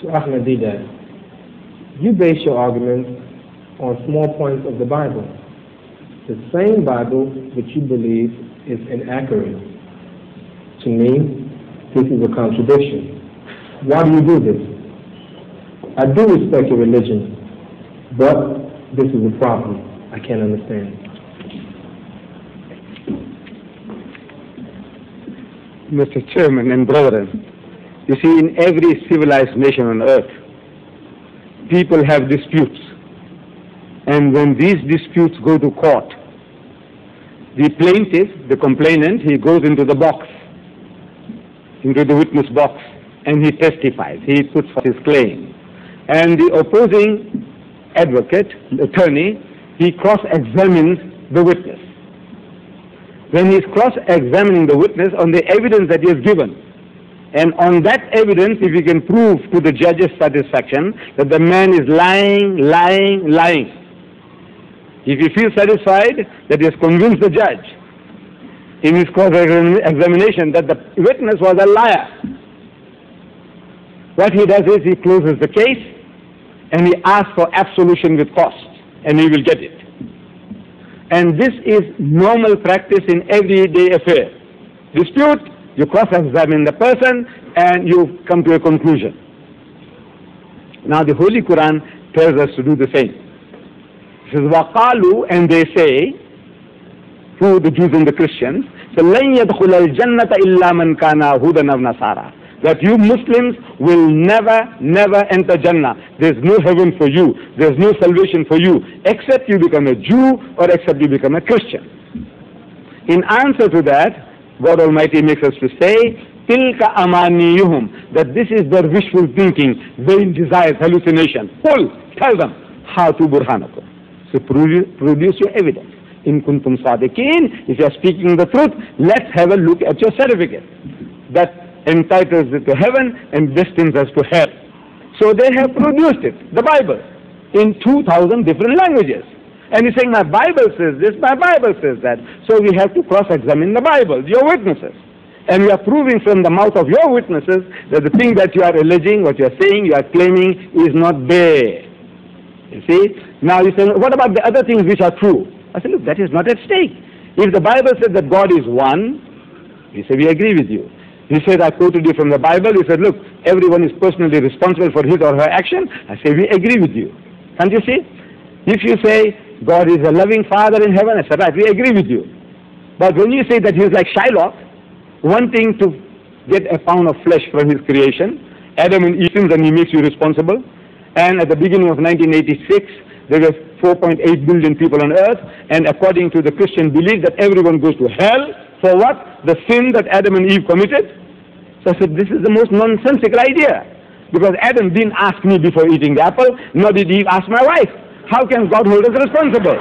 to Ahmed Deedat, you base your arguments on small points of the Bible, the same Bible which you believe is inaccurate. To me, this is a contradiction. Why do you do this? I do respect your religion, but this is a problem I can't understand. Mr. Chairman and brethren, you see, in every civilized nation on earth, people have disputes. And when these disputes go to court, the plaintiff, the complainant, he goes into the box, into the witness box, and he testifies. He puts forth his claim. And the opposing advocate, attorney, he cross-examines the witness. When he's cross-examining the witness on the evidence that he has given, and on that evidence, if he can prove to the judge's satisfaction that the man is lying, if he feels satisfied that he has convinced the judge in his cross-examination that the witness was a liar, what he does is he closes the case and he asks for absolution with cost, and he will get it. And this is normal practice in everyday affair. Dispute, you cross-examine the person and you come to a conclusion. Now the Holy Quran tells us to do the same. It says, وَقَالُوا, and they say, who, the Jews and the Christians, لَنْ يَدْخُلَ الْجَنَّةَ إِلَّا مَنْ كَانَ هُودًا أَوْ نَصَارَى, that you Muslims will never enter Jannah. There's no heaven for you. There's no salvation for you, except you become a Jew or except you become a Christian. In answer to that, God Almighty makes us to say, Tilka amaniyuhum, that this is their wishful thinking, vain desires, hallucination. Tell them, Hatu burhanakum. So produce your evidence. In kuntum sadiqeen, if you are speaking the truth, let's have a look at your certificate. That entitles it to heaven and destines us to hell. So they have produced it, the Bible, in 2,000 different languages. And he's saying, my Bible says this, my Bible says that. So we have to cross-examine the Bible, your witnesses. And we are proving from the mouth of your witnesses that the thing that you are alleging, what you are saying, you are claiming is not there. You see? Now you say, what about the other things which are true? I said, look, that is not at stake. If the Bible says that God is one, he said, we agree with you. He said, I quoted you from the Bible. He said, look, everyone is personally responsible for his or her action. I say, we agree with you. Can't you see? If you say, God is a loving Father in heaven, I said, right, we agree with you. But when you say that he is like Shylock, wanting to get a pound of flesh from his creation, Adam and Eve sins and he makes you responsible. And at the beginning of 1986, there were 4.8 billion people on earth, and according to the Christian belief that everyone goes to hell for what? The sin that Adam and Eve committed. So I said, this is the most nonsensical idea. Because Adam didn't ask me before eating the apple, nor did Eve ask my wife. How can God hold us responsible?